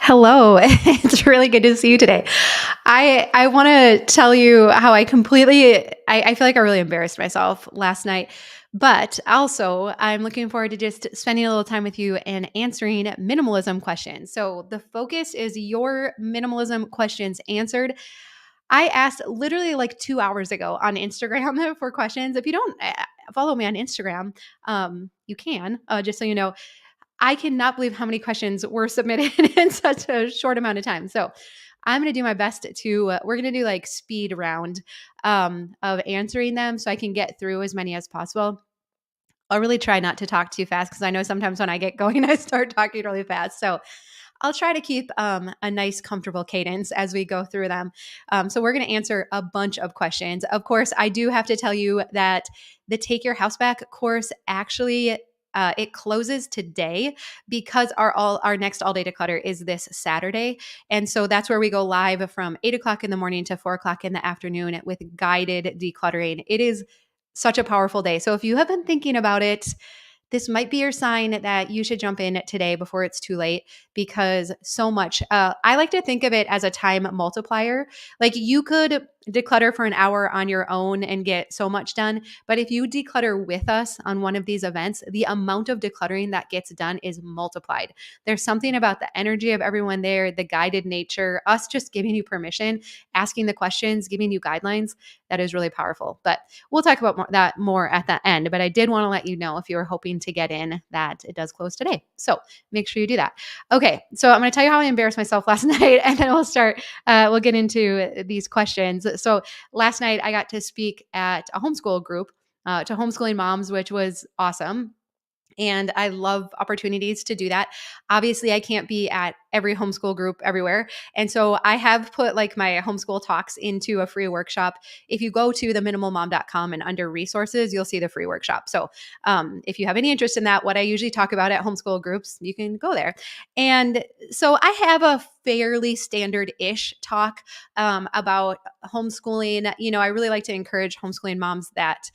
Hello. It's really good to see you today. I want to tell you how I feel like I really embarrassed myself last night, but also I'm looking forward to just spending a little time with you and answering minimalism questions. So the focus is your minimalism questions answered. I asked literally like 2 hours ago on Instagram for questions. If you don't follow me on Instagram, you can, just so you know. I cannot believe how many questions were submitted in such a short amount of time. So I'm going to do my best to, we're going to do like speed round of answering them so I can get through as many as possible. I'll really try not to talk too fast because I know sometimes when I get going, I start talking really fast. So I'll try to keep a nice, comfortable cadence as we go through them. So we're going to answer a bunch of questions. Of course, I do have to tell you that the Take Your House Back course actually it closes today because our next all day declutter is this Saturday, and so that's where we go live from 8 o'clock in the morning to 4 o'clock in the afternoon with guided decluttering. It is such a powerful day. So if you have been thinking about it, this might be your sign that you should jump in today before it's too late because so much. I like to think of it as a time multiplier. Like you could declutter for an hour on your own and get so much done. But if you declutter with us on one of these events, the amount of decluttering that gets done is multiplied. There's something about the energy of everyone there, the guided nature, us just giving you permission, asking the questions, giving you guidelines. That is really powerful. But we'll talk about that more at the end. But I did want to let you know if you were hoping to get in that it does close today. So make sure you do that. Okay. So I'm going to tell you how I embarrassed myself last night and then we'll get into these questions. So last night I got to speak at a homeschool group to homeschooling moms, which was awesome. And I love opportunities to do that. Obviously, I can't be at every homeschool group everywhere. And so I have put like my homeschool talks into a free workshop. If you go to theminimalmom.com and under resources, you'll see the free workshop. So if you have any interest in that, what I usually talk about at homeschool groups, you can go there. And so I have a fairly standard-ish talk about homeschooling. I really like to encourage homeschooling moms that,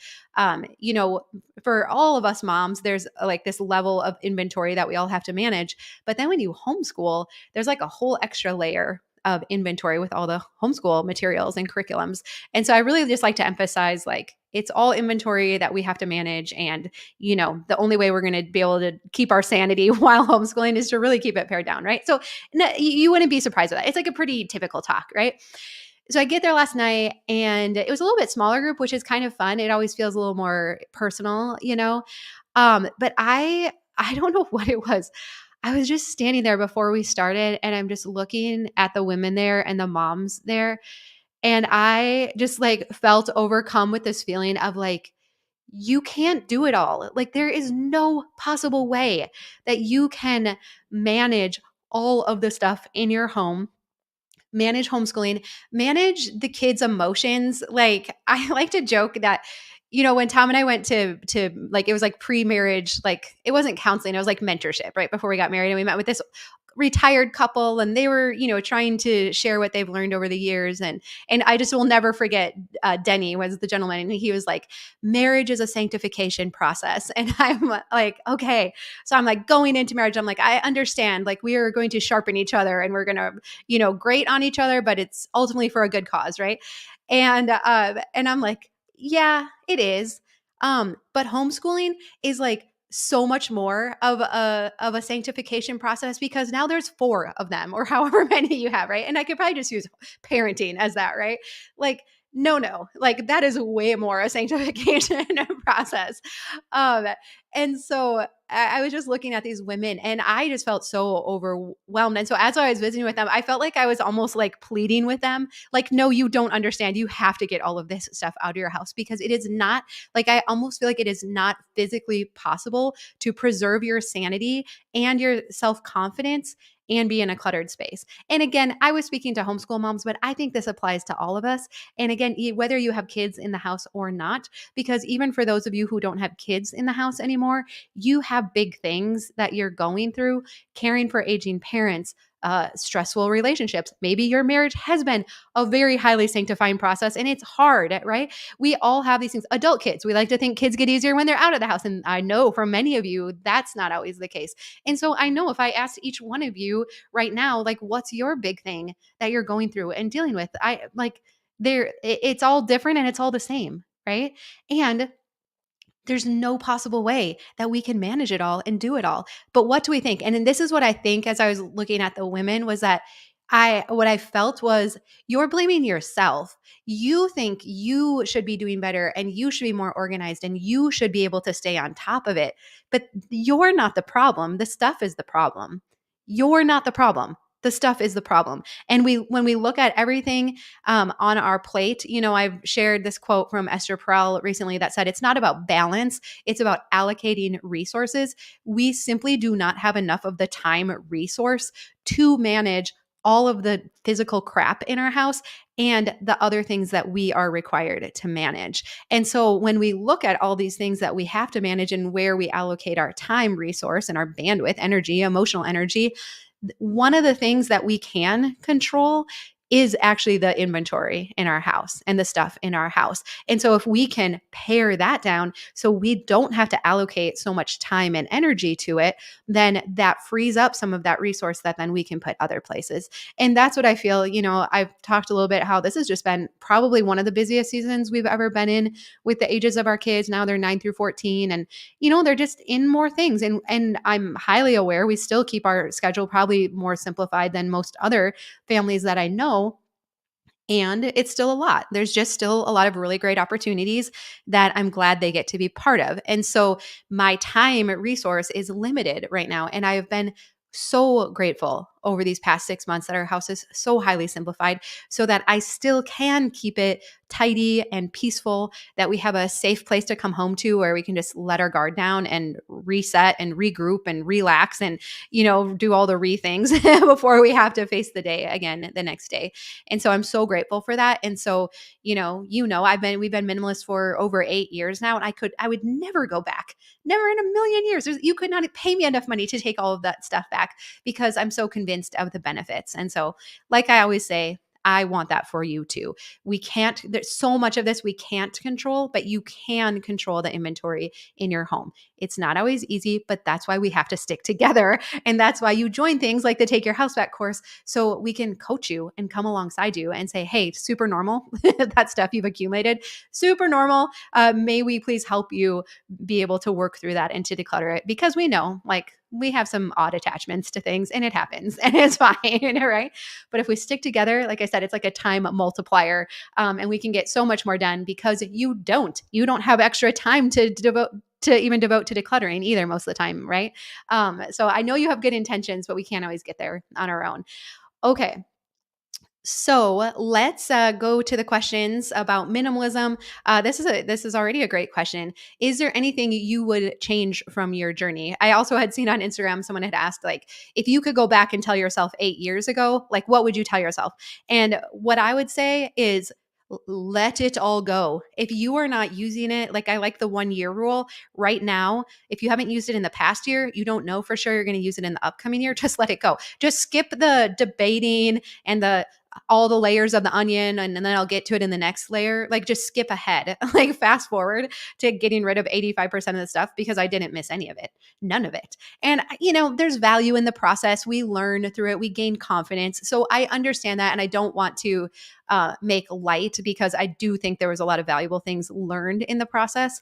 for all of us moms, there's like this level of inventory that we all have to manage. But then when you homeschool, there's like a whole extra layer of inventory with all the homeschool materials and curriculums. And so I really just like to emphasize like it's all inventory that we have to manage. And, the only way we're going to be able to keep our sanity while homeschooling is to really keep it pared down, right? So you wouldn't be surprised with that. It's like a pretty typical talk, right? So I get there last night and it was a little bit smaller group, which is kind of fun. It always feels a little more personal, But I don't know what it was. I was just standing there before we started and I'm just looking at the women there and the moms there. And I just like felt overcome with this feeling of like, you can't do it all. Like there is no possible way that you can manage all of the stuff in your home, manage homeschooling, manage the kids' emotions. Like I like to joke that, when Tom and I went to like it was like pre-marriage, like it wasn't counseling, it was like mentorship right before we got married, and we met with this retired couple and they were trying to share what they've learned over the years, and I just will never forget Denny was the gentleman, and he was like, marriage is a sanctification process. And I'm like, okay. So I'm like going into marriage, I'm like, I understand, like we are going to sharpen each other and we're going to grate on each other, but it's ultimately for a good cause, right? And I'm like, yeah, it is. But homeschooling is like so much more of a sanctification process because now there's 4 of them or however many you have, right? And I could probably just use parenting as that, right? Like no, like that is way more a sanctification process. Um, and so I was just looking at these women and I just felt so overwhelmed. And so as I was visiting with them, I felt like I was almost like pleading with them, like, no, you don't understand. You have to get all of this stuff out of your house because it is not like, I almost feel like it is not physically possible to preserve your sanity and your self-confidence and be in a cluttered space. And again, I was speaking to homeschool moms, but I think this applies to all of us. And again, whether you have kids in the house or not, because even for those of you who don't have kids in the house anymore, anymore. You have big things that you're going through, caring for aging parents, stressful relationships. Maybe your marriage has been a very highly sanctifying process and it's hard, right? We all have these things. Adult kids, we like to think kids get easier when they're out of the house. And I know for many of you, that's not always the case. And so I know if I asked each one of you right now, like, what's your big thing that you're going through and dealing with? I like, it's all different and it's all the same, right? And there's no possible way that we can manage it all and do it all. But what do we think? And then this is what I think as I was looking at the women was that what I felt was you're blaming yourself. You think you should be doing better and you should be more organized and you should be able to stay on top of it. But you're not the problem. The stuff is the problem. You're not the problem. The stuff is the problem. And when we look at everything on our plate, I've shared this quote from Esther Perel recently that said, it's not about balance, it's about allocating resources. We simply do not have enough of the time resource to manage all of the physical crap in our house and the other things that we are required to manage. And so when we look at all these things that we have to manage and where we allocate our time resource and our bandwidth, energy, emotional energy, one of the things that we can control is actually the inventory in our house and the stuff in our house. And so if we can pare that down so we don't have to allocate so much time and energy to it, then that frees up some of that resource that then we can put other places. And that's what I feel, I've talked a little bit how this has just been probably one of the busiest seasons we've ever been in with the ages of our kids. Now they're 9 through 14 and they're just in more things. And I'm highly aware we still keep our schedule probably more simplified than most other families that I know. And it's still a lot. There's just still a lot of really great opportunities that I'm glad they get to be part of. And so my time resource is limited right now. And I have been so grateful over these past 6 months that our house is so highly simplified so that I still can keep it tidy and peaceful, that we have a safe place to come home to where we can just let our guard down and reset and regroup and relax and, do all the things before we have to face the day again the next day. And so I'm so grateful for that. And so, we've been minimalist for over 8 years now, and I would never go back. Never in a million years. You could not pay me enough money to take all of that stuff back because I'm so convinced of the benefits. And so, like I always say, I want that for you too. There's so much of this we can't control, but you can control the inventory in your home. It's not always easy, but that's why we have to stick together. And that's why you join things like the Take Your House Back course so we can coach you and come alongside you and say, hey, super normal, that stuff you've accumulated, super normal. May we please help you be able to work through that and to declutter it, because we know we have some odd attachments to things and it happens and it's fine, right? But if we stick together, like I said, it's like a time multiplier, and we can get so much more done because you don't have extra time to devote to decluttering either most of the time, right? So I know you have good intentions, but we can't always get there on our own. Okay. So let's go to the questions about minimalism. This is already a great question. Is there anything you would change from your journey? I also had seen on Instagram someone had asked, like, if you could go back and tell yourself 8 years ago, like, what would you tell yourself? And what I would say is, let it all go. If you are not using it, like, I like the 1 year rule right now. If you haven't used it in the past year, you don't know for sure you're going to use it in the upcoming year. Just let it go. Just skip the debating and all the layers of the onion, and then I'll get to it in the next layer. Like, just skip ahead, like fast forward to getting rid of 85% of the stuff, because I didn't miss any of it, none of it. And, there's value in the process. We learn through it. We gain confidence. So I understand that. And I don't want to make light, because I do think there was a lot of valuable things learned in the process.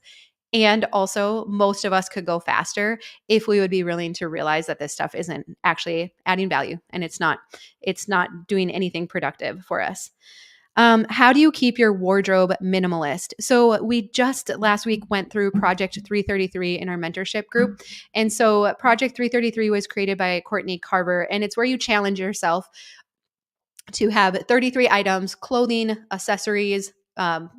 And also, most of us could go faster if we would be willing to realize that this stuff isn't actually adding value and it's not doing anything productive for us. How do you keep your wardrobe minimalist? So we just last week went through Project 333 in our mentorship group. And so Project 333 was created by Courtney Carver, and it's where you challenge yourself to have 33 items: clothing, accessories,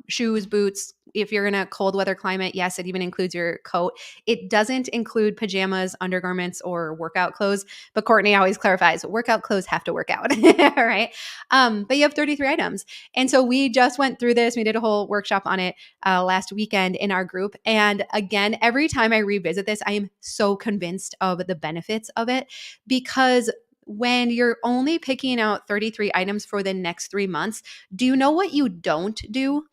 shoes, boots, if you're in a cold weather climate, yes, it even includes your coat. It doesn't include pajamas, undergarments, or workout clothes. But Courtney always clarifies workout clothes have to work out. All right. But you have 33 items. And so we just went through this. We did a whole workshop on it last weekend in our group. And again, every time I revisit this, I am so convinced of the benefits of it because when you're only picking out 33 items for the next 3 months, do you know what you don't do?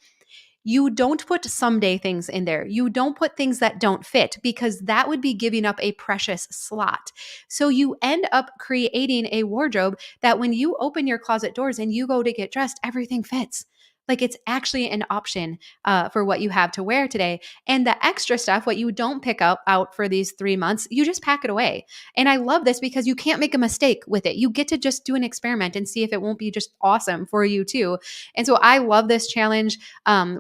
You don't put someday things in there. You don't put things that don't fit because that would be giving up a precious slot. So you end up creating a wardrobe that when you open your closet doors and you go to get dressed, everything fits. Like it's actually an option for what you have to wear today. And the extra stuff, what you don't pick up out for these 3 months, you just pack it away. And I love this because you can't make a mistake with it. You get to just do an experiment and see if it won't be just awesome for you too. And so I love this challenge.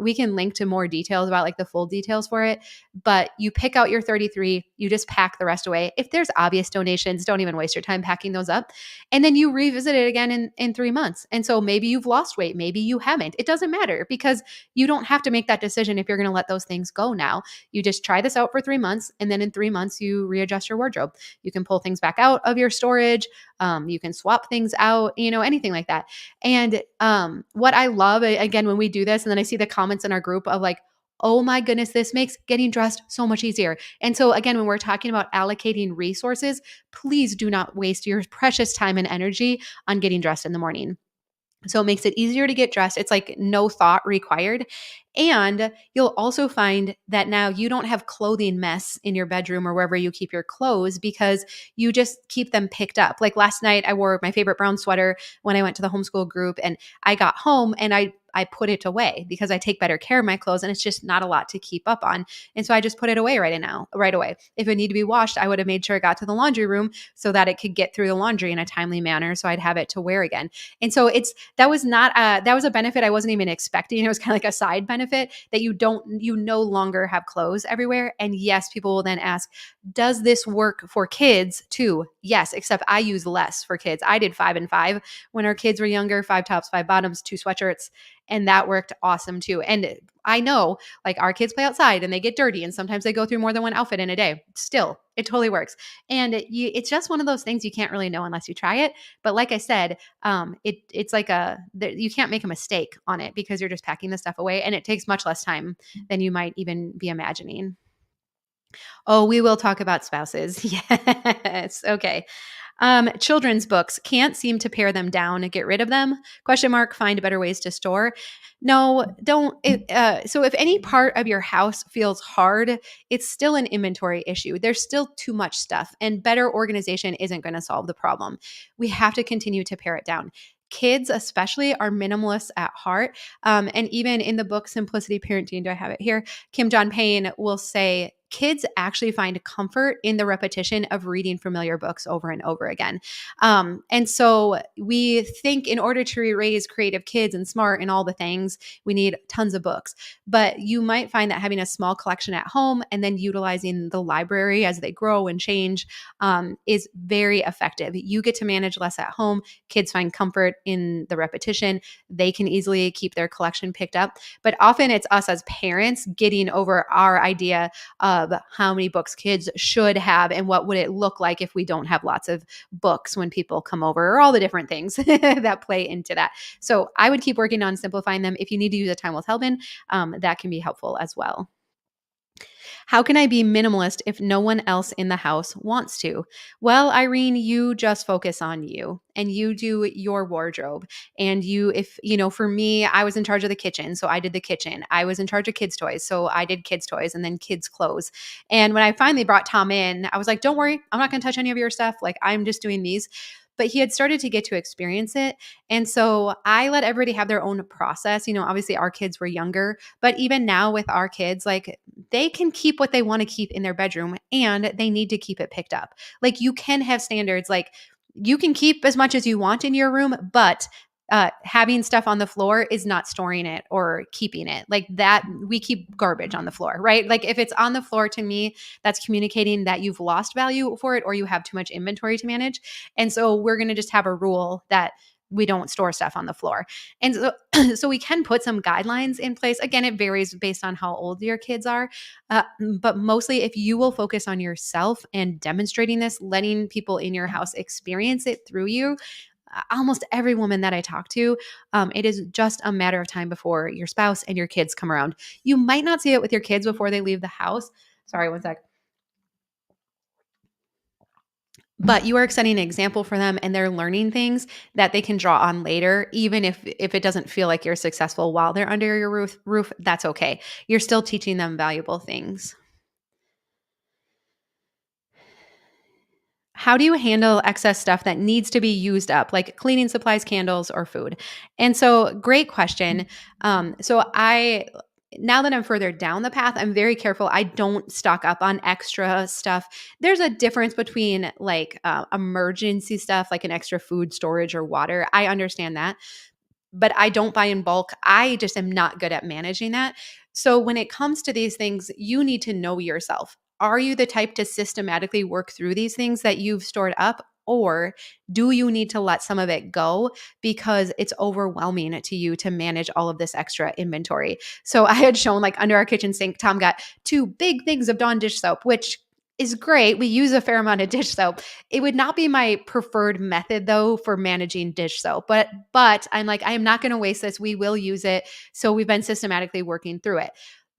We can link to more details about like the full details for it, but you pick out your 33, you just pack the rest away. If there's obvious donations, don't even waste your time packing those up. And then you revisit it again in 3 months. And so maybe you've lost weight, maybe you haven't. It doesn't matter because you don't have to make that decision if you're going to let those things go now. You just try this out for 3 months. And then in 3 months, you readjust your wardrobe. You can pull things back out of your storage. You can swap things out, anything like that. And what I love, again, when we do this, and then I see the comments in our group of like, oh my goodness, this makes getting dressed so much easier. And so, again, when we're talking about allocating resources, please do not waste your precious time and energy on getting dressed in the morning. So it makes it easier to get dressed. It's like no thought required. And you'll also find that now you don't have clothing mess in your bedroom or wherever you keep your clothes because you just keep them picked up. Like last night, I wore my favorite brown sweater when I went to the homeschool group and I got home and I put it away because I take better care of my clothes and it's just not a lot to keep up on. And so I just put it away right away. If it needed to be washed, I would have made sure it got to the laundry room so that it could get through the laundry in a timely manner so I'd have it to wear again. And so that was a benefit I wasn't even expecting. It was kind of like a side benefit that you no longer have clothes everywhere. And yes, people will then ask, does this work for kids too? Yes, except I use less for kids. I did 5 and 5 when our kids were younger, 5 tops, 5 bottoms, 2 sweatshirts. And that worked awesome too. And I know like our kids play outside and they get dirty and sometimes they go through more than one outfit in a day. Still, it totally works. And it's just one of those things you can't really know unless you try it. But like I said, it's like you can't make a mistake on it because you're just packing the stuff away and it takes much less time than you might even be imagining. Oh, we will talk about spouses. Yes. Okay. Children's books can't seem to pare them down. Get rid of them? Question mark. Find better ways to store. No, don't. So if any part of your house feels hard, it's still an inventory issue. There's still too much stuff, and better organization isn't going to solve the problem. We have to continue to pare it down. Kids, especially, are minimalists at heart. And even in the book Simplicity Parenting, do I have it here? Kim John Payne will say, kids actually find comfort in the repetition of reading familiar books over and over again. And so we think in order to raise creative kids and smart and all the things, we need tons of books. But you might find that having a small collection at home and then utilizing the library as they grow and change is very effective. You get to manage less at home. Kids find comfort in the repetition. They can easily keep their collection picked up. But often it's us as parents getting over our idea of how many books kids should have and what would it look like if we don't have lots of books when people come over, or all the different things that play into that. So I would keep working on simplifying them. If you need to use a time with Helbin, that can be helpful as well. How can I be minimalist if no one else in the house wants to? Well, Irene, you just focus on you and you do your wardrobe. And for me, I was in charge of the kitchen, so I did the kitchen. I was in charge of kids' toys, so I did kids' toys and then kids' clothes. And when I finally brought Tom in, I was like, don't worry, I'm not going to touch any of your stuff. Like, I'm just doing these. But he had started to get to experience it. And so I let everybody have their own process. Obviously our kids were younger, but even now with our kids, like they can keep what they want to keep in their bedroom and they need to keep it picked up. Like you can have standards, like you can keep as much as you want in your room, but having stuff on the floor is not storing it or keeping it like that. We keep garbage on the floor, right? Like if it's on the floor, to me, that's communicating that you've lost value for it or you have too much inventory to manage. And so we're going to just have a rule that we don't store stuff on the floor. And so so we can put some guidelines in place. Again, it varies based on how old your kids are. But mostly if you will focus on yourself and demonstrating this, letting people in your house experience it through you, almost every woman that I talk to, it is just a matter of time before your spouse and your kids come around. You might not see it with your kids before they leave the house. Sorry, one sec. But you are setting an example for them and they're learning things that they can draw on later, even if it doesn't feel like you're successful while they're under your roof, that's okay. You're still teaching them valuable things. How do you handle excess stuff that needs to be used up, like cleaning supplies, candles, or food? And so, great question. So, now that I'm further down the path, I'm very careful. I don't stock up on extra stuff. There's a difference between like emergency stuff, like an extra food storage or water. I understand that, but I don't buy in bulk. I just am not good at managing that. So when it comes to these things, you need to know yourself. Are you the type to systematically work through these things that you've stored up? Or do you need to let some of it go because it's overwhelming to you to manage all of this extra inventory? So I had shown like under our kitchen sink, Tom got 2 big things of Dawn dish soap, which is great. We use a fair amount of dish soap. It would not be my preferred method though for managing dish soap. But I'm like, I am not going to waste this. We will use it. So we've been systematically working through it.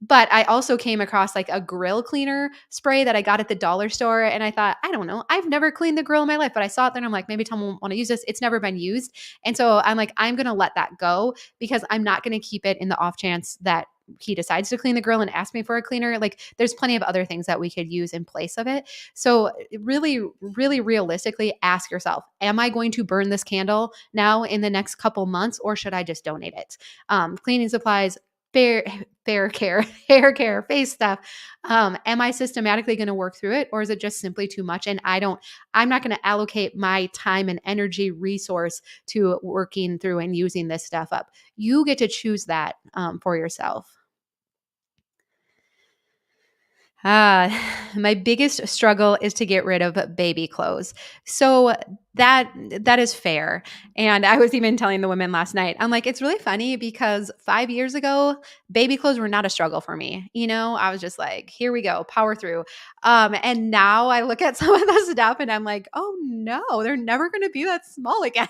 But I also came across like a grill cleaner spray that I got at the dollar store. And I thought, I don't know, I've never cleaned the grill in my life, but I saw it there and I'm like, maybe Tom will want to use this. It's never been used. And so I'm like, I'm going to let that go because I'm not going to keep it in the off chance that he decides to clean the grill and ask me for a cleaner. Like there's plenty of other things that we could use in place of it. So really, really realistically ask yourself, am I going to burn this candle now in the next couple months or should I just donate it? Cleaning supplies, fair care, hair care, face stuff. Am I systematically going to work through it or is it just simply too much? And I'm not going to allocate my time and energy resource to working through and using this stuff up. You get to choose that for yourself. Ah, my biggest struggle is to get rid of baby clothes. So that is fair. And I was even telling the women last night, I'm like, it's really funny because 5 years ago, baby clothes were not a struggle for me. You know, I was just like, here we go, power through. And now I look at some of the stuff and I'm like, oh no, they're never going to be that small again.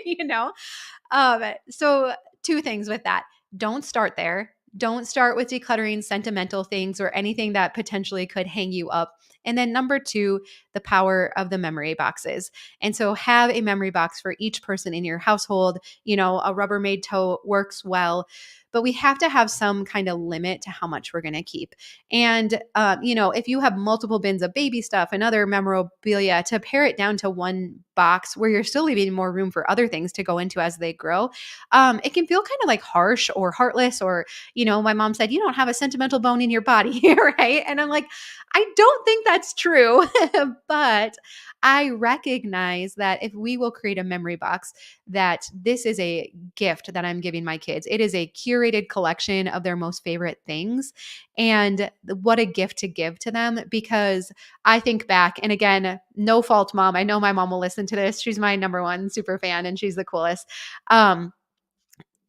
you know? So 2 things with that. Don't start there. Don't start with decluttering sentimental things or anything that potentially could hang you up. And then number 2, the power of the memory boxes. And so have a memory box for each person in your household. You know, a Rubbermaid tote works well, but we have to have some kind of limit to how much we're going to keep. And, if you have multiple bins of baby stuff and other memorabilia, to pare it down to one box where you're still leaving more room for other things to go into as they grow, it can feel kind of like harsh or heartless or my mom said, you don't have a sentimental bone in your body, right? And I'm like, I don't think that's true. But I recognize that if we will create a memory box, that this is a gift that I'm giving my kids. It is a curated collection of their most favorite things. And what a gift to give to them because I think back, and again, no fault, mom. I know my mom will listen to this. She's my number one super fan and she's the coolest.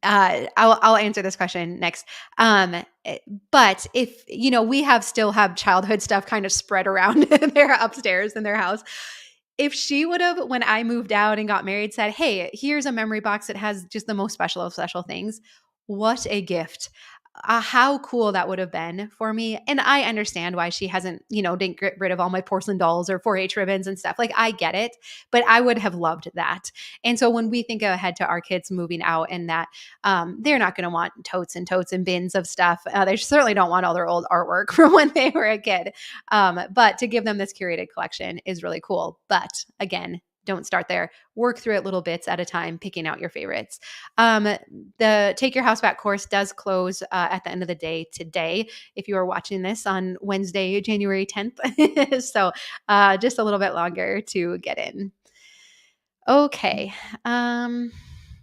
I'll answer this question next. But if we still have childhood stuff kind of spread around there upstairs in their house. If she would have, when I moved out and got married, said, "Hey, here's a memory box that has just the most special of special things," what a gift! How cool that would have been for me. And I understand why she hasn't, didn't get rid of all my porcelain dolls or 4-H ribbons and stuff. Like I get it, but I would have loved that. And so when we think ahead to our kids moving out and that they're not going to want totes and totes and bins of stuff. They certainly don't want all their old artwork from when they were a kid. But to give them this curated collection is really cool. But again, don't start there. Work through it little bits at a time, picking out your favorites. The Take Your House Back course does close at the end of the day today, if you are watching this on Wednesday, January 10th. So just a little bit longer to get in. Okay.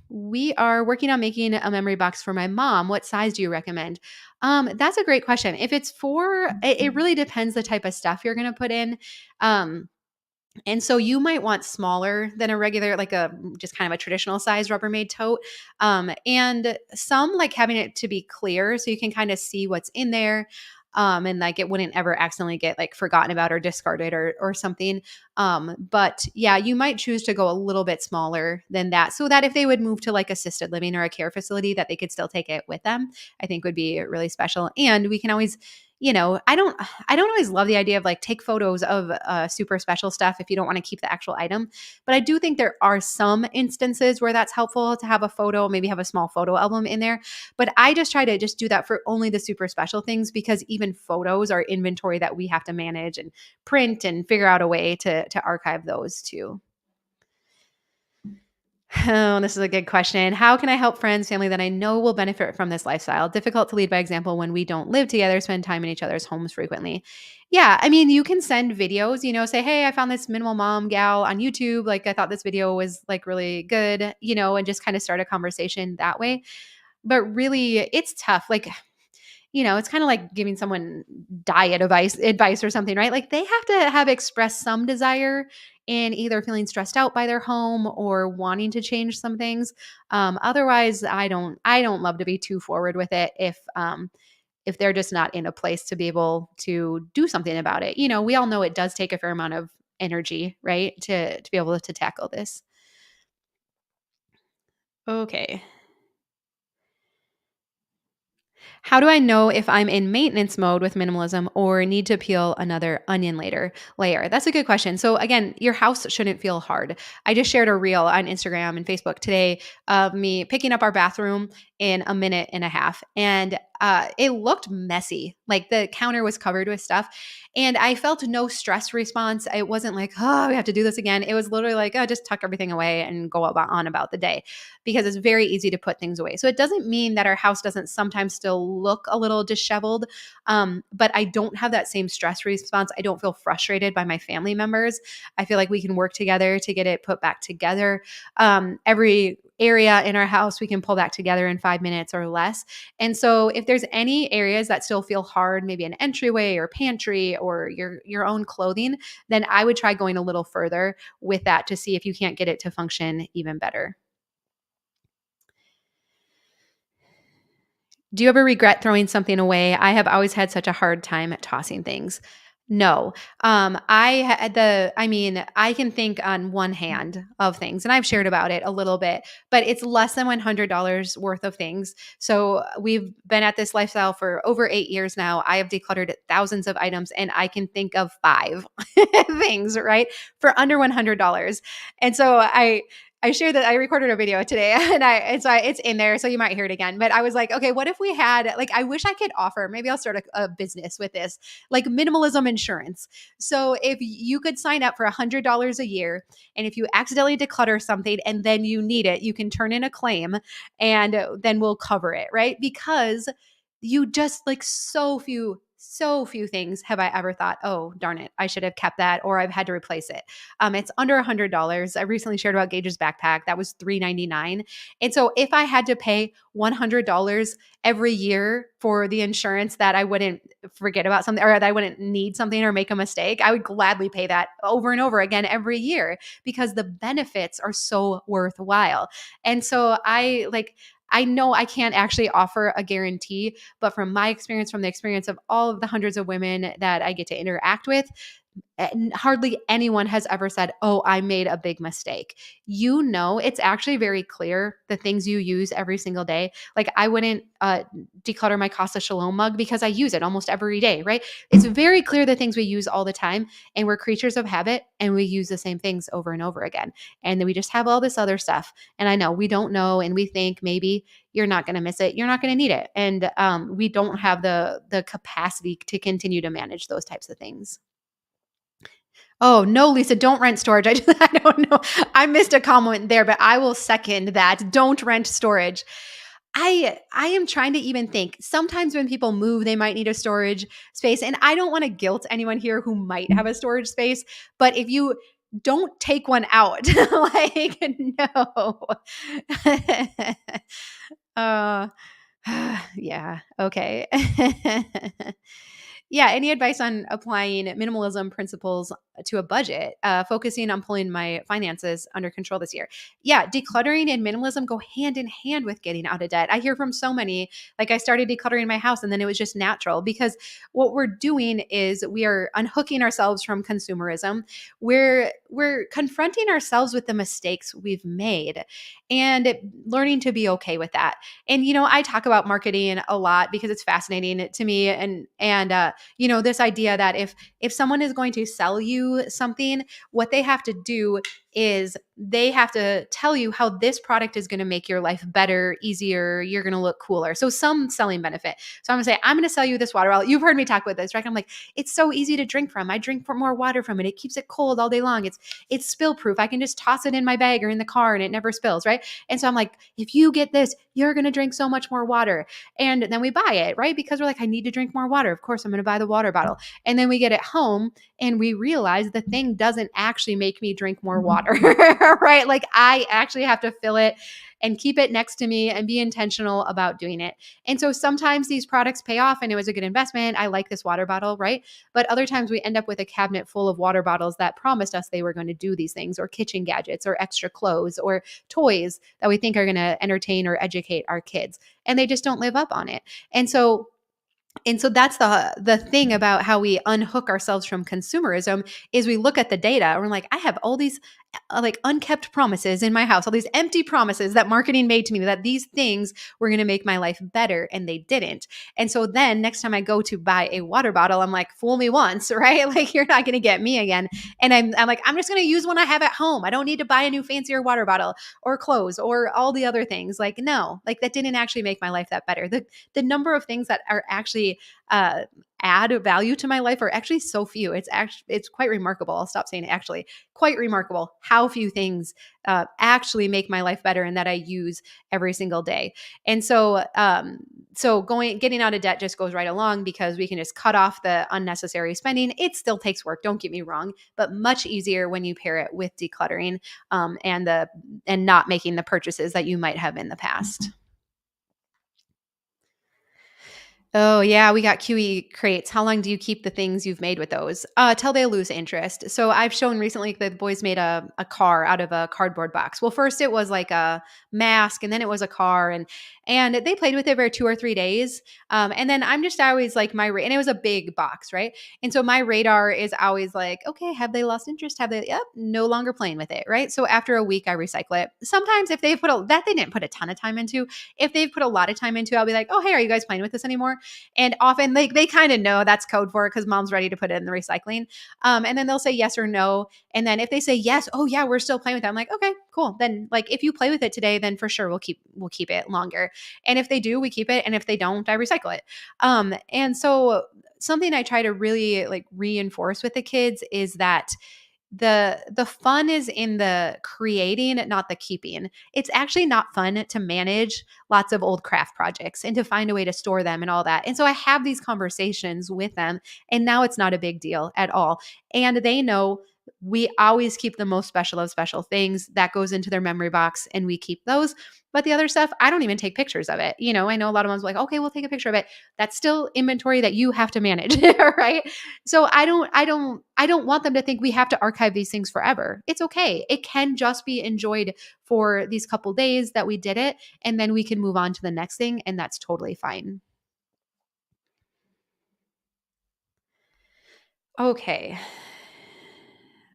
We are working on making a memory box for my mom. What size do you recommend? That's a great question. If it's it really depends the type of stuff you're going to put in. And so you might want smaller than a regular, like a just kind of a traditional size Rubbermaid tote. And some like having it to be clear so you can kind of see what's in there. And like it wouldn't ever accidentally get like forgotten about or discarded or something. But yeah, you might choose to go a little bit smaller than that so that if they would move to like assisted living or a care facility, that they could still take it with them, I think would be really special. And we can always, I don't always love the idea of like take photos of super special stuff if you don't want to keep the actual item. But I do think there are some instances where that's helpful to have a photo, maybe have a small photo album in there. But I just try to just do that for only the super special things because even photos are inventory that we have to manage and print and figure out a way to archive those too. Oh, this is a good question. How can I help friends, family that I know will benefit from this lifestyle? Difficult to lead by example when we don't live together, spend time in each other's homes frequently. Yeah, I mean, you can send videos, say, hey, I found this minimal mom gal on YouTube. Like, I thought this video was like really good, and just kind of start a conversation that way. But really, it's tough. Like, it's kind of like giving someone diet advice or something, right? Like they have to have expressed some desire in either feeling stressed out by their home or wanting to change some things. Otherwise, I don't love to be too forward with it if they're just not in a place to be able to do something about it. We all know it does take a fair amount of energy, right, to be able to tackle this. Okay. How do I know if I'm in maintenance mode with minimalism or need to peel another onion layer? That's a good question. So again, your house shouldn't feel hard. I just shared a reel on Instagram and Facebook today of me picking up our bathroom in a minute and a half. And it looked messy. Like the counter was covered with stuff. And I felt no stress response. It wasn't like, oh, we have to do this again. It was literally like, oh, just tuck everything away and go on about the day because it's very easy to put things away. So it doesn't mean that our house doesn't sometimes still look a little disheveled, but I don't have that same stress response. I don't feel frustrated by my family members. I feel like we can work together to get it put back together. Every area in our house we can pull back together in 5 minutes or less. And so if there's any areas that still feel hard, maybe an entryway or pantry or your own clothing, then I would try going a little further with that to see if you can't get it to function even better. Do you ever regret throwing something away? I have always had such a hard time tossing things. No. I can think on one hand of things, and I've shared about it a little bit, but it's less than $100 worth of things. So we've been at this lifestyle for over 8 years now. I have decluttered thousands of items, and I can think of five things, right, for under $100. And so I shared that I recorded a video today it's in there, so you might hear it again. But I was like, okay, what if we had like I wish I could offer, maybe I'll start a business with this, like minimalism insurance. So if you could sign up for $100 a year, and if you accidentally declutter something and then you need it, you can turn in a claim and then we'll cover it, right? Because you just like so few things have I ever thought, oh, darn it, I should have kept that or I've had to replace it. It's under $100. I recently shared about Gage's backpack. That was $399. And so if I had to pay $100 every year for the insurance that I wouldn't forget about something or that I wouldn't need something or make a mistake, I would gladly pay that over and over again every year because the benefits are so worthwhile. And so I know I can't actually offer a guarantee, but from my experience, from the experience of all of the hundreds of women that I get to interact with, hardly anyone has ever said, oh, I made a big mistake. It's actually very clear the things you use every single day. Like I wouldn't declutter my Casa Shalom mug because I use it almost every day, right? It's very clear the things we use all the time, and we're creatures of habit and we use the same things over and over again. And then we just have all this other stuff. And I know we don't know, and we think maybe you're not going to miss it. You're not going to need it. And we don't have the capacity to continue to manage those types of things. Oh, no, Lisa, don't rent storage. I don't know. I missed a comment there, but I will second that. Don't rent storage. I am trying to even think. Sometimes when people move, they might need a storage space, and I don't want to guilt anyone here who might have a storage space, but if you don't take one out, like no. uh yeah, okay. Yeah, any advice on applying minimalism principles to a budget, focusing on pulling my finances under control this year. Yeah, decluttering and minimalism go hand in hand with getting out of debt. I hear from so many, like I started decluttering my house and then it was just natural because what we're doing is we are unhooking ourselves from consumerism. We're confronting ourselves with the mistakes we've made and learning to be okay with that. And I talk about marketing a lot because it's fascinating to me, and this idea that if someone is going to sell you something, what they have to do is they have to tell you how this product is going to make your life better, easier, you're going to look cooler. So some selling benefit. So I'm going to say, I'm going to sell you this water bottle. You've heard me talk about this, right? I'm like, it's so easy to drink from. I drink more water from it. It keeps it cold all day long. It's spill proof. I can just toss it in my bag or in the car and it never spills, right? And so I'm like, if you get this, you're going to drink so much more water. And then we buy it, right? Because we're like, I need to drink more water. Of course, I'm going to buy the water bottle. And then we get it home and we realize the thing doesn't actually make me drink more water, right? Like I actually have to fill it and keep it next to me and be intentional about doing it. And so sometimes these products pay off and it was a good investment. I like this water bottle, right? But other times we end up with a cabinet full of water bottles that promised us they were going to do these things, or kitchen gadgets or extra clothes or toys that we think are going to entertain or educate our kids. And they just don't live up on it. And so that's the thing about how we unhook ourselves from consumerism is we look at the data and we're like, I have all these like unkept promises in my house, all these empty promises that marketing made to me that these things were going to make my life better, and they didn't. And so then next time I go to buy a water bottle, I'm like, fool me once, right? Like you're not going to get me again. And I'm like, I'm just going to use one I have at home. I don't need to buy a new fancier water bottle or clothes or all the other things. Like no, like that didn't actually make my life that better. The number of things that are actually add value to my life are actually so few. It's quite remarkable. I'll stop saying actually. Quite remarkable how few things actually make my life better and that I use every single day. And so getting out of debt just goes right along because we can just cut off the unnecessary spending. It still takes work, don't get me wrong, but much easier when you pair it with decluttering and not making the purchases that you might have in the past. Oh, yeah, we got QE crates. How long do you keep the things you've made with those? Till they lose interest. So I've shown recently that the boys made a car out of a cardboard box. Well, first it was like a mask, and then it was a car, and they played with it for 2 or 3 days. And then I'm just always like and it was a big box, right? And so my radar is always like, okay, have they lost interest? Have they? Yep, no longer playing with it, right? So after a week, I recycle it. Sometimes if they that they didn't put a ton of time into, if they've put a lot of time into, I'll be like, oh, hey, are you guys playing with this anymore? And often they kind of know that's code for it because mom's ready to put it in the recycling. And then they'll say yes or no. And then if they say yes, oh yeah, we're still playing with it. I'm like, okay, cool. Then like if you play with it today, then for sure we'll keep it longer. And if they do, we keep it. And if they don't, I recycle it. And so something I try to really like reinforce with the kids is that the fun is in the creating, not the keeping. It's actually not fun to manage lots of old craft projects and to find a way to store them and all that. And so I have these conversations with them, and now it's not a big deal at all. And they know we always keep the most special of special things that goes into their memory box, and we keep those. But the other stuff, I don't even take pictures of it. I know a lot of moms are like, okay, we'll take a picture of it. That's still inventory that you have to manage, right? So I don't want them to think we have to archive these things forever. It's okay. It can just be enjoyed for these couple days that we did it, and then we can move on to the next thing, and that's totally fine. Okay.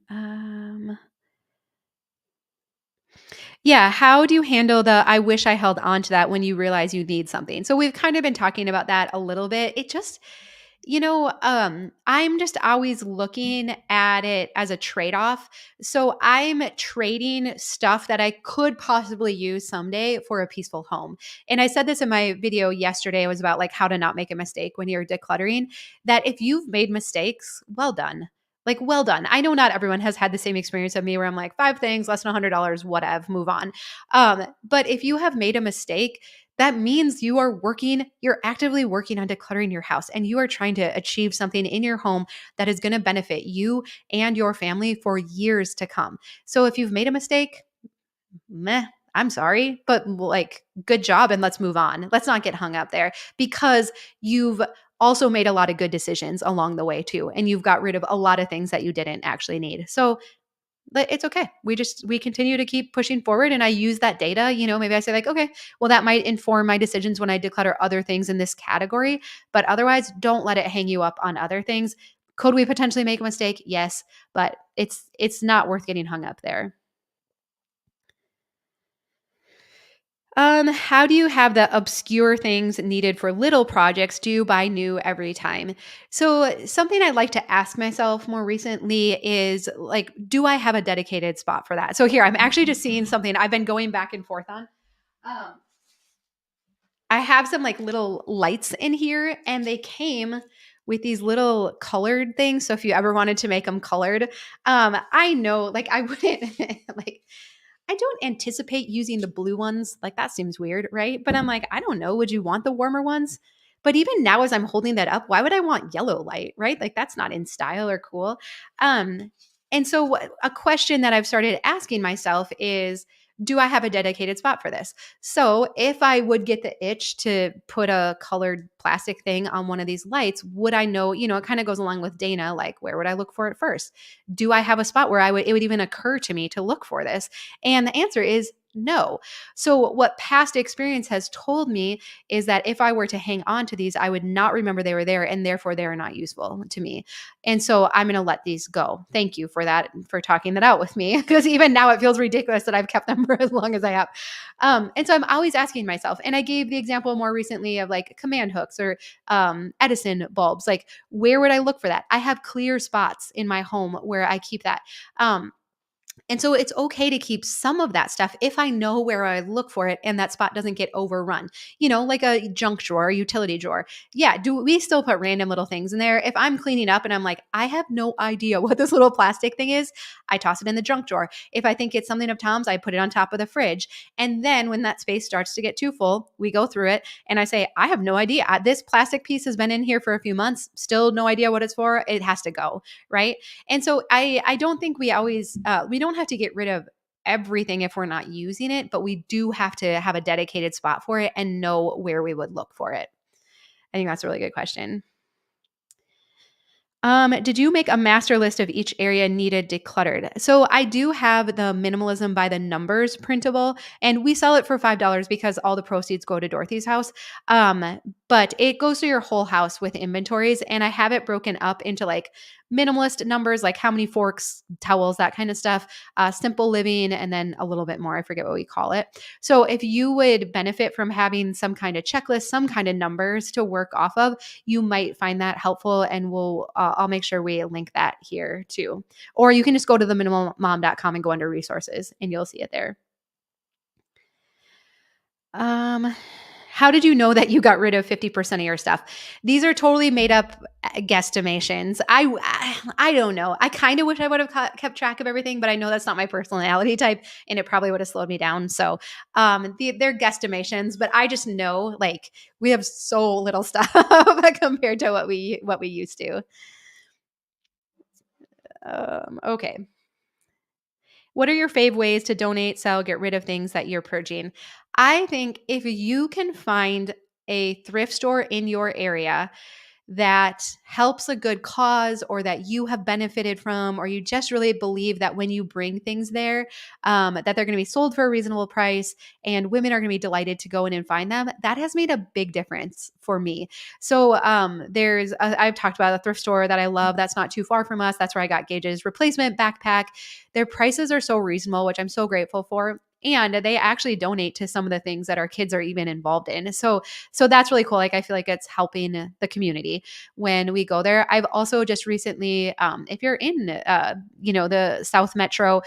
Um Yeah, how do you handle the I wish I held on to that when you realize you need something? So we've kind of been talking about that a little bit. It just I'm just always looking at it as a trade-off. So I'm trading stuff that I could possibly use someday for a peaceful home. And I said this in my video yesterday. It was about like how to not make a mistake when you're decluttering, that if you've made mistakes, well done. Like, well done. I know not everyone has had the same experience of me where I'm like, 5 things, less than $100, whatever, move on. But if you have made a mistake, that means you're actively working on decluttering your house, and you are trying to achieve something in your home that is going to benefit you and your family for years to come. So if you've made a mistake, meh, I'm sorry, but like good job and let's move on. Let's not get hung up there because you've also made a lot of good decisions along the way too. And you've got rid of a lot of things that you didn't actually need. So but it's okay. We continue to keep pushing forward, and I use that data, maybe I say like, okay, well that might inform my decisions when I declutter other things in this category, but otherwise don't let it hang you up on other things. Could we potentially make a mistake? Yes, but it's not worth getting hung up there. How do you have the obscure things needed for little projects do you buy new every time? So, something I'd like to ask myself more recently is like, do I have a dedicated spot for that? So, here I'm actually just seeing something I've been going back and forth on. Um, I have some like little lights in here, and they came with these little colored things. So, if you ever wanted to make them colored, I know like I wouldn't like I don't anticipate using the blue ones. Like that seems weird, right? But I'm like, I don't know. Would you want the warmer ones? But even now, as I'm holding that up, why would I want yellow light, right? Like that's not in style or cool. And so, a question that I've started asking myself is, do I have a dedicated spot for this? So, if I would get the itch to put a colored plastic thing on one of these lights, would I know? It kind of goes along with Dana. Like, where would I look for it first? Do I have a spot where it would even occur to me to look for this? And the answer is no. So, what past experience has told me is that if I were to hang on to these, I would not remember they were there, and therefore they are not useful to me. And so I'm going to let these go. Thank you for that, for talking that out with me, because even now it feels ridiculous that I've kept them for as long as I have. And so I'm always asking myself, and I gave the example more recently of like command hooks or Edison bulbs. Like, where would I look for that? I have clear spots in my home where I keep that. And so it's okay to keep some of that stuff if I know where I look for it and that spot doesn't get overrun, like a junk drawer, utility drawer. Yeah. Do we still put random little things in there? If I'm cleaning up and I'm like, I have no idea what this little plastic thing is, I toss it in the junk drawer. If I think it's something of Tom's, I put it on top of the fridge. And then when that space starts to get too full, we go through it and I say, I have no idea. This plastic piece has been in here for a few months, still no idea what it's for. It has to go. Right. And so I don't think we don't have to get rid of everything if we're not using it, but we do have to have a dedicated spot for it and know where we would look for it. I think that's a really good question. Did you make a master list of each area needed decluttered? So I do have the Minimalism by the Numbers printable, and we sell it for $5 because all the proceeds go to Dorothy's house. But it goes to your whole house with inventories, and I have it broken up into like minimalist numbers, like how many forks, towels, that kind of stuff, simple living, and then a little bit more. I forget what we call it. So if you would benefit from having some kind of checklist, some kind of numbers to work off of, you might find that helpful, and I'll make sure we link that here too. Or you can just go to theminimalmom.com and go under resources and you'll see it there. Um, how did you know that you got rid of 50% of your stuff? These are totally made up guesstimations. I don't know. I kind of wish I would have kept track of everything, but I know that's not my personality type, and it probably would have slowed me down. So, they're guesstimations, but I just know like we have so little stuff compared to what we used to. Okay. What are your fave ways to donate, sell, get rid of things that you're purging? I think if you can find a thrift store in your area that helps a good cause or that you have benefited from, or you just really believe that when you bring things there, that they're going to be sold for a reasonable price and women are going to be delighted to go in and find them, that has made a big difference for me. So I've talked about a thrift store that I love that's not too far from us. That's where I got Gage's replacement backpack. Their prices are so reasonable, which I'm so grateful for. And they actually donate to some of the things that our kids are even involved in. So that's really cool. Like I feel like it's helping the community when we go there. I've also just recently, if you're in, the South Metro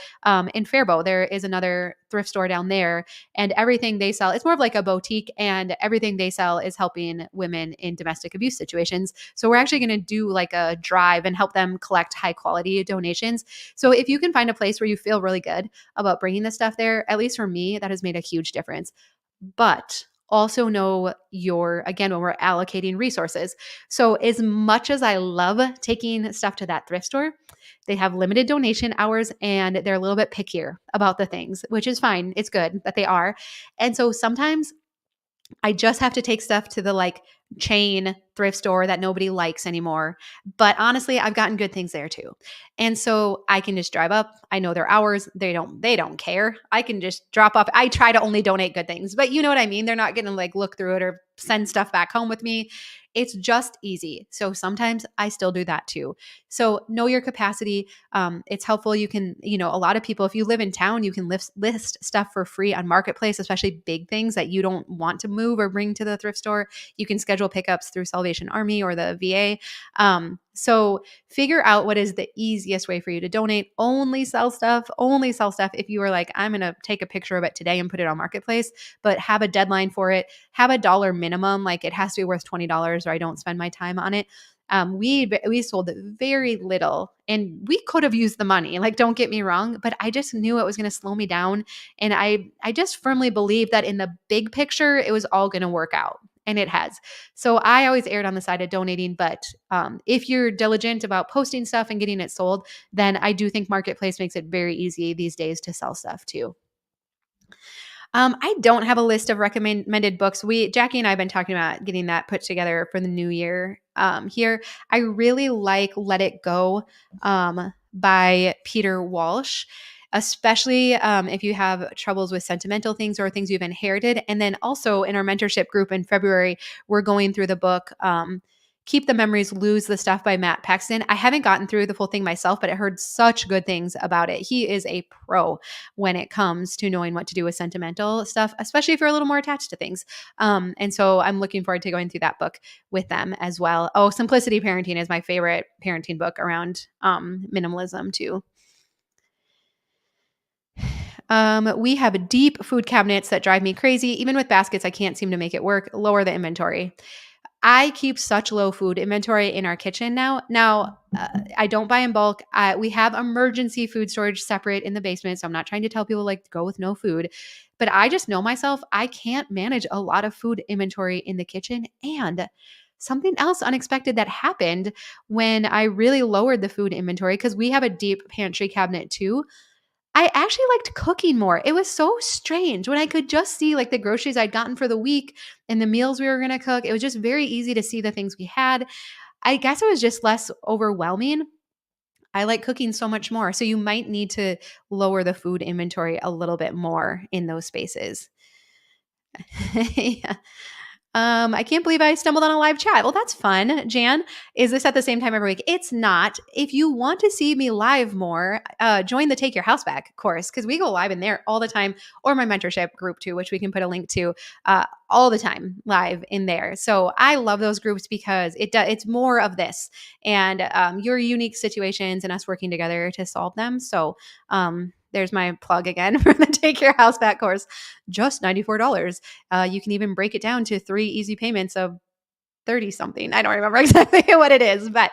in Faribault, there is another thrift store down there, and everything they sell, it's more of like a boutique, and everything they sell is helping women in domestic abuse situations. So we're actually going to do like a drive and help them collect high quality donations. So if you can find a place where you feel really good about bringing this stuff there, at least for me, that has made a huge difference. But also know again, when we're allocating resources. So as much as I love taking stuff to that thrift store, they have limited donation hours and they're a little bit pickier about the things, which is fine. It's good that they are. And so sometimes I just have to take stuff to the like chain thrift store that nobody likes anymore. But honestly, I've gotten good things there too. And so I can just drive up. I know their hours. They don't care. I can just drop off. I try to only donate good things, but you know what I mean? They're not going to like look through it or send stuff back home with me. It's just easy. So sometimes I still do that too. So know your capacity. It's helpful. You can, a lot of people, if you live in town, you can list stuff for free on Marketplace, especially big things that you don't want to move or bring to the thrift store. You can schedule pickups through Salvation Army or the VA. So figure out what is the easiest way for you to donate. Only sell stuff. Only sell stuff if you are like, I'm going to take a picture of it today and put it on Marketplace, but have a deadline for it. Have a dollar minimum, like it has to be worth $20 or I don't spend my time on it. We sold very little and we could have used the money. Like, don't get me wrong, but I just knew it was going to slow me down. And I just firmly believe that in the big picture, it was all going to work out. And it has. So I always erred on the side of donating. But if you're diligent about posting stuff and getting it sold, then I do think Marketplace makes it very easy these days to sell stuff too. I don't have a list of recommended books. Jackie and I have been talking about getting that put together for the new year. Here, I really like Let It Go by Peter Walsh, especially if you have troubles with sentimental things or things you've inherited. And then also in our mentorship group in February, we're going through the book Keep the Memories, Lose the Stuff by Matt Paxton. I haven't gotten through the full thing myself, but I heard such good things about it. He is a pro when it comes to knowing what to do with sentimental stuff, especially if you're a little more attached to things. And so I'm looking forward to going through that book with them as well. Oh, Simplicity Parenting is my favorite parenting book around minimalism too. We have deep food cabinets that drive me crazy. Even with baskets, I can't seem to make it work. Lower the inventory. I keep such low food inventory in our kitchen now. I don't buy in bulk. We have emergency food storage separate in the basement. So I'm not trying to tell people like go with no food, but I just know myself. I can't manage a lot of food inventory in the kitchen. And something else unexpected that happened when I really lowered the food inventory, because we have a deep pantry cabinet too. I actually liked cooking more. It was so strange when I could just see like the groceries I'd gotten for the week and the meals we were going to cook. It was just very easy to see the things we had. I guess it was just less overwhelming. I like cooking so much more. So you might need to lower the food inventory a little bit more in those spaces. Yeah. I can't believe I stumbled on a live chat. Well, that's fun. Jan, is this at the same time every week? It's not. If you want to see me live more, join the Take Your House Back course, because we go live in there all the time, or my mentorship group too, which we can put a link to all the time live in there. So I love those groups because it's more of this and your unique situations and us working together to solve them. So there's my plug again for the Take Your House Back course, just $94. You can even break it down to 3 easy payments of 30 something. I don't remember exactly what it is, but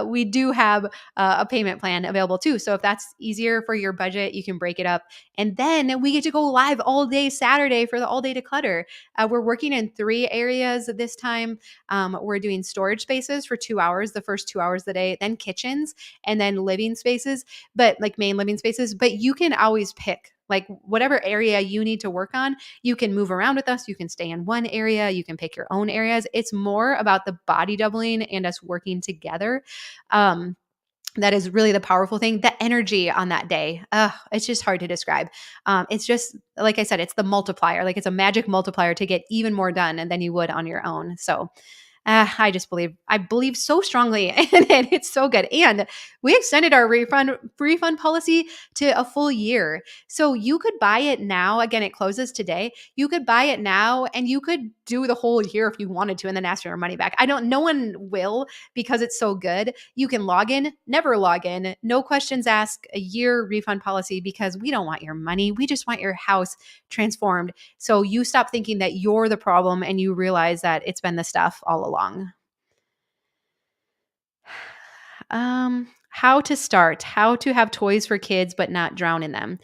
we do have a payment plan available too. So if that's easier for your budget, you can break it up. And then we get to go live all day Saturday for the all day declutter. We're working in 3 areas this time. We're doing storage spaces for 2 hours, the first 2 hours of the day, then kitchens, and then living spaces, but like main living spaces. But you can always pick like whatever area you need to work on. You can move around with us. You can stay in one area. You can pick your own areas. It's more about the body doubling and us working together. That is really the powerful thing. The energy on that day, it's just hard to describe. It's just, like I said, it's the multiplier. Like it's a magic multiplier to get even more done than you would on your own. So I believe so strongly in it. It's so good. And we extended our refund policy to a full year. So you could buy it now. Again, it closes today. You could buy it now and you could do the whole year if you wanted to and then ask for your money back. No one will, because it's so good. You can log in, never log in, no questions asked, a year refund policy, because we don't want your money. We just want your house transformed. So you stop thinking that you're the problem and you realize that it's been the stuff all along. How to start, how to have toys for kids but not drown in them.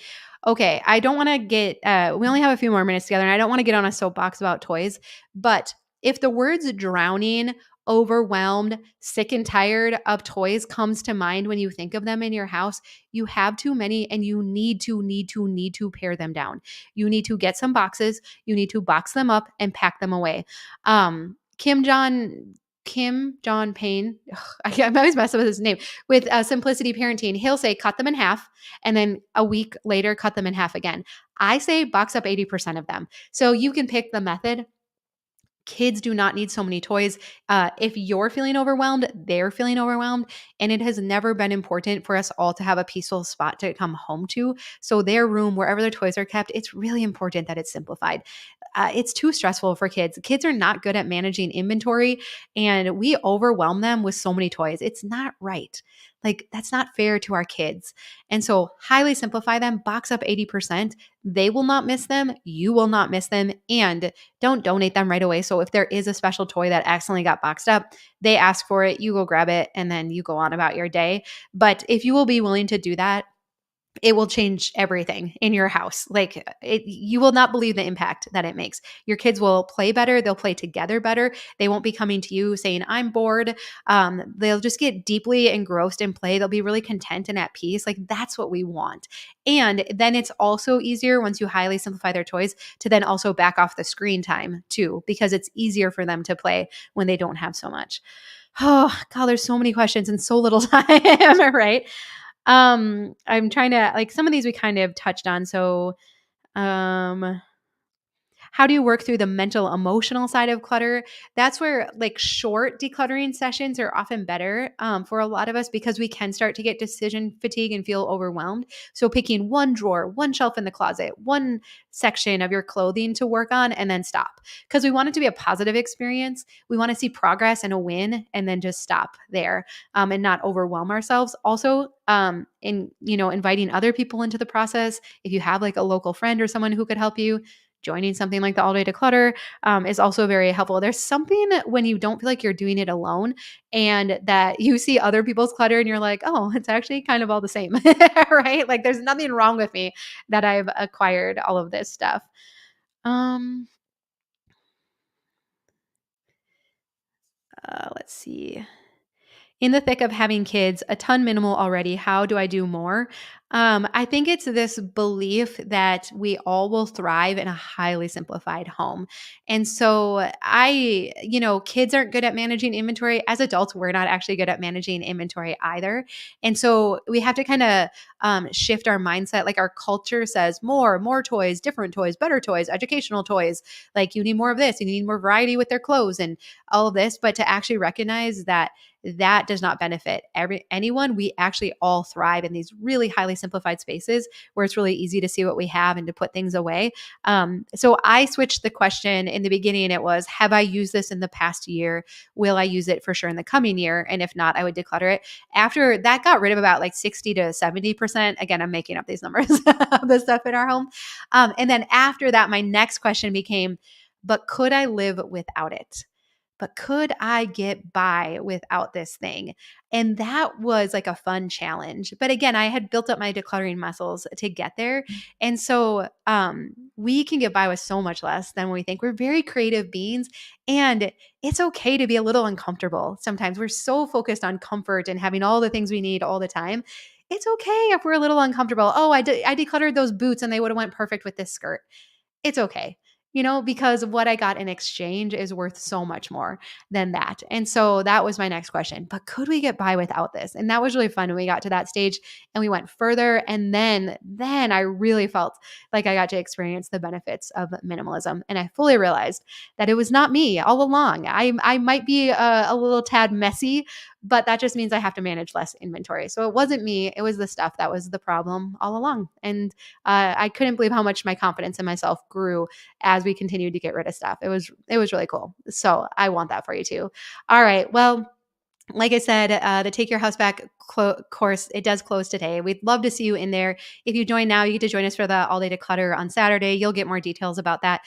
Okay, I don't want to get, we only have a few more minutes together and I don't want to get on a soapbox about toys, but if the words drowning, overwhelmed, sick and tired of toys comes to mind when you think of them in your house, you have too many and you need to pare them down. You need to get some boxes, you need to box them up and pack them away. Kim John Kim John Payne, ugh, I'm always mess up with his name, with Simplicity Parenting, he'll say cut them in half and then a week later cut them in half again. I say box up 80% of them. So you can pick the method. Kids do not need so many toys. If you're feeling overwhelmed, they're feeling overwhelmed. And it has never been important for us all to have a peaceful spot to come home to. So, their room, wherever their toys are kept, it's really important that it's simplified. It's too stressful for kids. Kids are not good at managing inventory, and we overwhelm them with so many toys. It's not right. Like, that's not fair to our kids. And so, highly simplify them, box up 80%. They will not miss them. You will not miss them. And don't donate them right away. So if there is a special toy that accidentally got boxed up, they ask for it, you go grab it, and then you go on about your day. But if you will be willing to do that, it will change everything in your house. Like you will not believe the impact that it makes. Your kids will play better. They'll play together better. They won't be coming to you saying, I'm bored. They'll just get deeply engrossed in play. They'll be really content and at peace. Like that's what we want. And then it's also easier once you highly simplify their toys to then also back off the screen time too, because it's easier for them to play when they don't have so much. Oh, God, there's so many questions and so little time, right? I'm trying to like some of these we kind of touched on. So, um, how do you work through the mental emotional side of clutter? That's where like short decluttering sessions are often better for a lot of us because we can start to get decision fatigue and feel overwhelmed. So picking one drawer, one shelf in the closet, one section of your clothing to work on and then stop because we want it to be a positive experience. We want to see progress and a win and then just stop there and not overwhelm ourselves. Also, in inviting other people into the process. If you have like a local friend or someone who could help you, joining something like the All Day Declutter is also very helpful. There's something when you don't feel like you're doing it alone and that you see other people's clutter and you're like, oh, it's actually kind of all the same, right? Like there's nothing wrong with me that I've acquired all of this stuff. Um, let's see. In the thick of having kids, a ton minimal already. How do I do more? I think it's this belief that we all will thrive in a highly simplified home. And so kids aren't good at managing inventory. As adults, we're not actually good at managing inventory either. And so we have to kind of shift our mindset. Like our culture says more toys, different toys, better toys, educational toys. Like you need more of this, you need more variety with their clothes and all of this. But to actually recognize that does not benefit anyone. We actually all thrive in these really highly simplified spaces where it's really easy to see what we have and to put things away. So I switched the question in the beginning. It was, have I used this in the past year? Will I use it for sure in the coming year? And if not, I would declutter it. After that got rid of about like 60 to 70%. Again, I'm making up these numbers of the stuff in our home. And then after that, my next question became, but could I live without it? But could I get by without this thing? And that was like a fun challenge. But again, I had built up my decluttering muscles to get there. And so we can get by with so much less than we think. We're very creative beings. And it's okay to be a little uncomfortable. Sometimes we're so focused on comfort and having all the things we need all the time. It's okay if we're a little uncomfortable. Oh, I decluttered those boots and they would have went perfect with this skirt. It's okay. Because what I got in exchange is worth so much more than that. And so that was my next question. But could we get by without this? And that was really fun when we got to that stage and we went further. And then I really felt like I got to experience the benefits of minimalism. And I fully realized that it was not me all along. I might be a little tad messy, but that just means I have to manage less inventory. So it wasn't me. It was the stuff that was the problem all along. And I couldn't believe how much my confidence in myself grew as we continued to get rid of stuff. It was really cool. So I want that for you too. All right. Well, like I said, the Take Your House Back course, it does close today. We'd love to see you in there. If you join now, you get to join us for the All Day Declutter on Saturday. You'll get more details about that.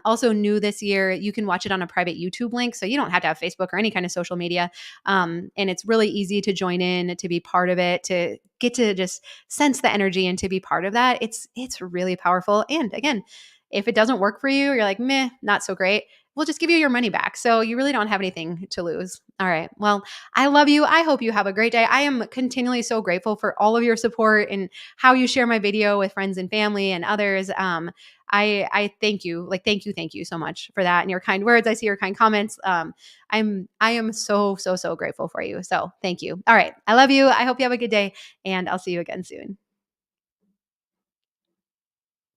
Also new this year, you can watch it on a private YouTube link. So you don't have to have Facebook or any kind of social media. And it's really easy to join in, to be part of it, to get to just sense the energy and to be part of that. It's really powerful. And again, if it doesn't work for you, you're like, meh, not so great. We'll just give you your money back. So you really don't have anything to lose. All right. Well, I love you. I hope you have a great day. I am continually so grateful for all of your support and how you share my video with friends and family and others. I thank you. Like, thank you so much for that and your kind words. I see your kind comments. I am so, so, so grateful for you. So thank you. All right. I love you. I hope you have a good day, and I'll see you again soon.